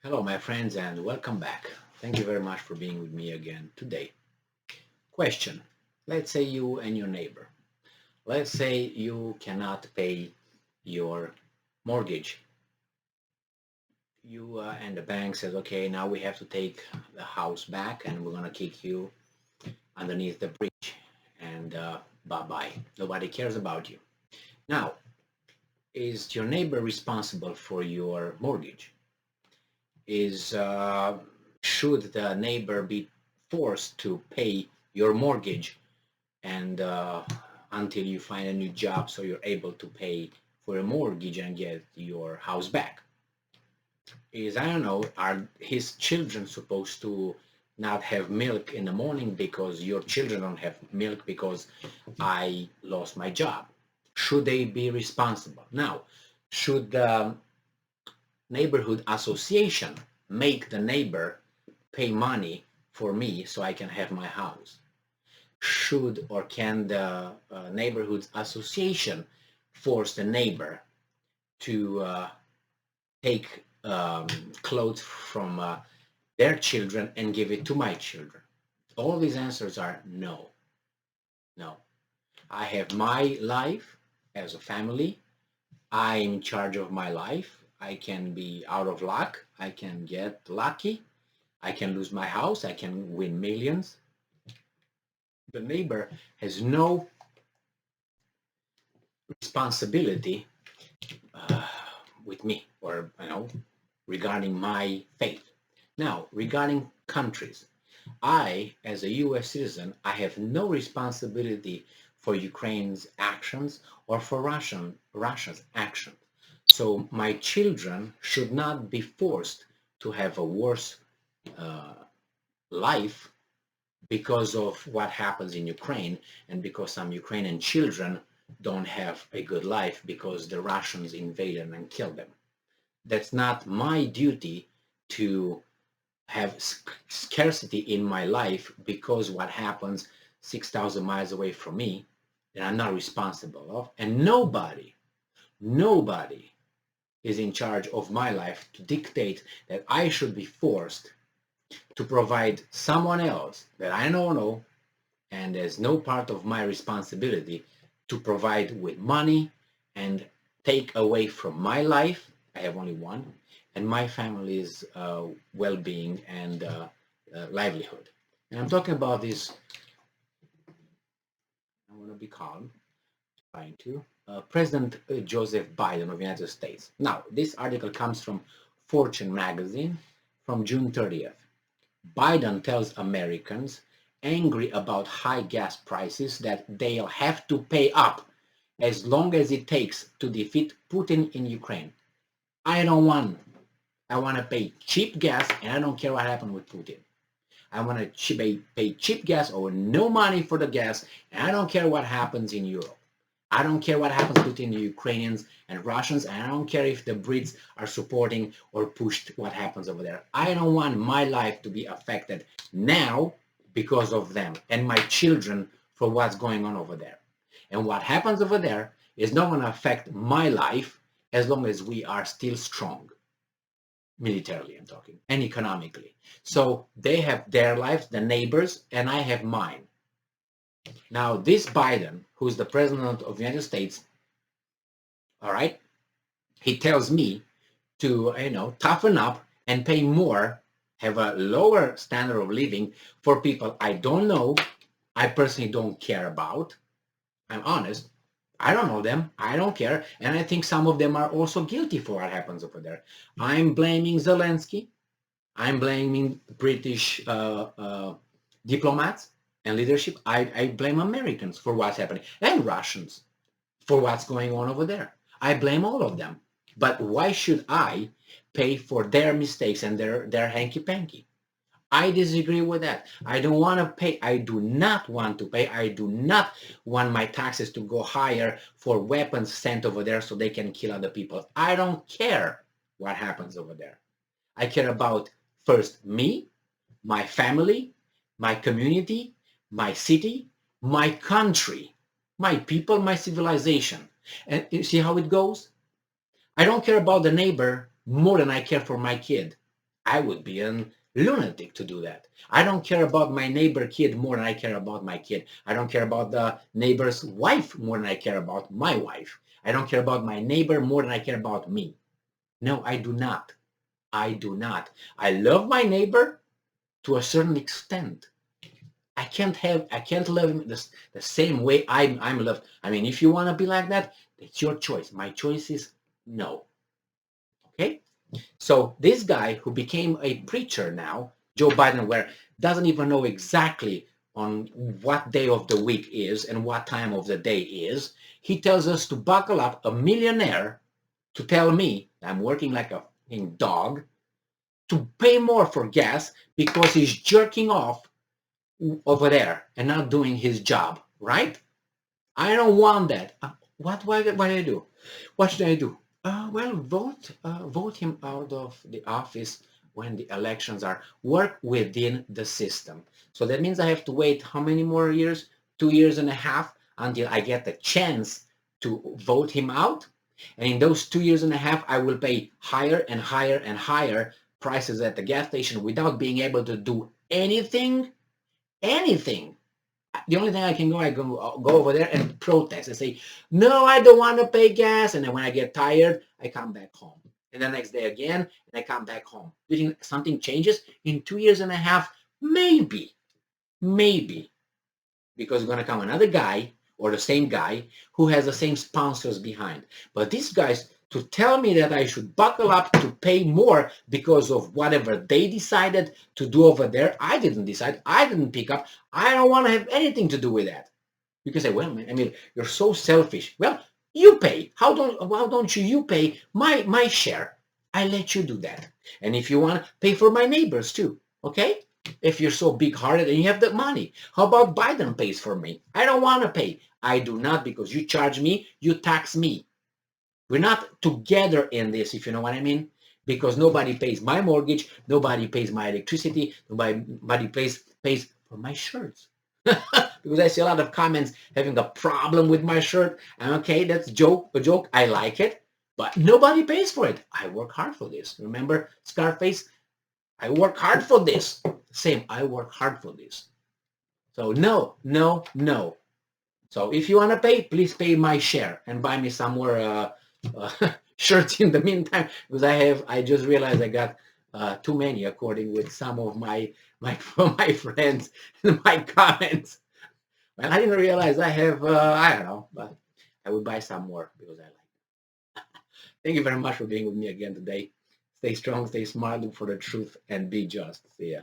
Hello, my friends, and welcome back. Thank you very much for being with me again today. Question. Let's say you and your neighbor. Let's say you cannot pay your mortgage. You and the bank says, okay, now we have to take the house back and we're going to kick you underneath the bridge and bye-bye. Nobody cares about you. Now, is your neighbor responsible for your mortgage? Is should the neighbor be forced to pay your mortgage and until you find a new job so you're able to pay for a mortgage and get your house back? Is, I don't know, are his children supposed to not have milk in the morning because your children don't have milk because I lost my job? Should they be responsible? Now, should the neighborhood association make the neighbor pay money for me so I can have my house? Should or can the neighborhood association force the neighbor to take clothes from their children and give it to my children? All these answers are no, no. I have my life as a family. I'm in charge of my life. I can be out of luck. I can get lucky. I can lose my house. I can win millions. The neighbor has no responsibility uh, with me or, regarding my faith. Now, regarding countries, I, as a US citizen, I have no responsibility for Ukraine's actions or for Russia's actions. So my children should not be forced to have a worse uh, life because of what happens in Ukraine and because some Ukrainian children don't have a good life because the Russians invaded and killed them. That's not my duty to have scarcity in my life because what happens 6,000 miles away from me that I'm not responsible of. And nobody is in charge of my life to dictate that I should be forced to provide someone else that I don't know, and there's no part of my responsibility to provide with money and take away from my life. I have only one, and my family's well-being and livelihood. And I'm talking about this. I want to be calm, trying to. President Joseph Biden of the United States. Now, this article comes from Fortune magazine from June 30th. Biden tells Americans angry about high gas prices that they'll have to pay up as long as it takes to defeat Putin in Ukraine. I don't want. I want to pay cheap gas, and I don't care what happened with Putin. I want to pay cheap gas or no money for the gas, and I don't care what happens in Europe. I don't care what happens between the Ukrainians and Russians, and I don't care if the Brits are supporting or pushed what happens over there. I don't want my life to be affected now because of them and my children for what's going on over there. And what happens over there is not going to affect my life as long as we are still strong. Militarily, I'm talking, and economically. So they have their lives, the neighbors, and I have mine. Now, this Biden, who's the president of the United States, all right, he tells me to, toughen up and pay more, have a lower standard of living for people I don't know, I personally don't care about. I'm honest. I don't know them. I don't care. And I think some of them are also guilty for what happens over there. I'm blaming Zelensky. I'm blaming British diplomats and leadership. I blame Americans for what's happening and Russians for what's going on over there. I blame all of them. But why should I pay for their mistakes and their hanky-panky? I disagree with that. I don't want to pay. I do not want to pay. I do not want my taxes to go higher for weapons sent over there so they can kill other people. I don't care what happens over there. I care about first me, my family, my community, my city, my country, my people, my civilization. And you see how it goes? I don't care about the neighbor more than I care for my kid. I would be a lunatic to do that. I don't care about my neighbor kid more than I care about my kid. I don't care about the neighbor's wife more than I care about my wife. I don't care about my neighbor more than I care about me. No, I do not. I do not. I love my neighbor to a certain extent. I can't love him the same way I'm loved. I mean, if you want to be like that, it's your choice. My choice is no. Okay? So this guy who became a preacher now, Joe Biden, where doesn't even know exactly on what day of the week is and what time of the day is, he tells us to buckle up, a millionaire, to tell me I'm working like a dog, to pay more for gas because he's jerking off over there and not doing his job, right? I don't want that. What do I do? What should I do? Well, vote him out of the office when the elections are. Work within the system. So that means I have to wait how many more years? 2 years and a half until I get the chance to vote him out. And in those 2 years and a half, I will pay higher and higher and higher prices at the gas station without being able to do anything. Anything. The only thing I go over there and protest and say, no, I don't want to pay gas. And then when I get tired, I come back home. And the next day again, and I come back home. Do you think something changes? In 2 years and a half, maybe, because it's going to come another guy or the same guy who has the same sponsors behind. But these guys, to tell me that I should buckle up to pay more because of whatever they decided to do over there, I didn't decide. I didn't pick up. I don't want to have anything to do with that. You can say, well, I mean, you're so selfish. Well, you pay. Why don't you pay my share? I let you do that. And if you want, pay for my neighbors too. Okay? If you're so big-hearted and you have the money, how about Biden pays for me? I don't want to pay. I do not, because you charge me, you tax me. We're not together in this, if you know what I mean. Because nobody pays my mortgage, nobody pays my electricity, nobody pays for my shirts. Because I see a lot of comments having a problem with my shirt. And okay, that's a joke. I like it, but nobody pays for it. I work hard for this. Remember Scarface? I work hard for this. Same, I work hard for this. So no, no, no. So if you want to pay, please pay my share and buy me some more shirts in the meantime, because I just realized I got too many, according with some of my my friends and my comments. Well, I didn't realize I have I don't know, but I would buy some more because I like it. Thank you very much for being with me again today. Stay strong, stay smart, look for the truth, and be just. See ya.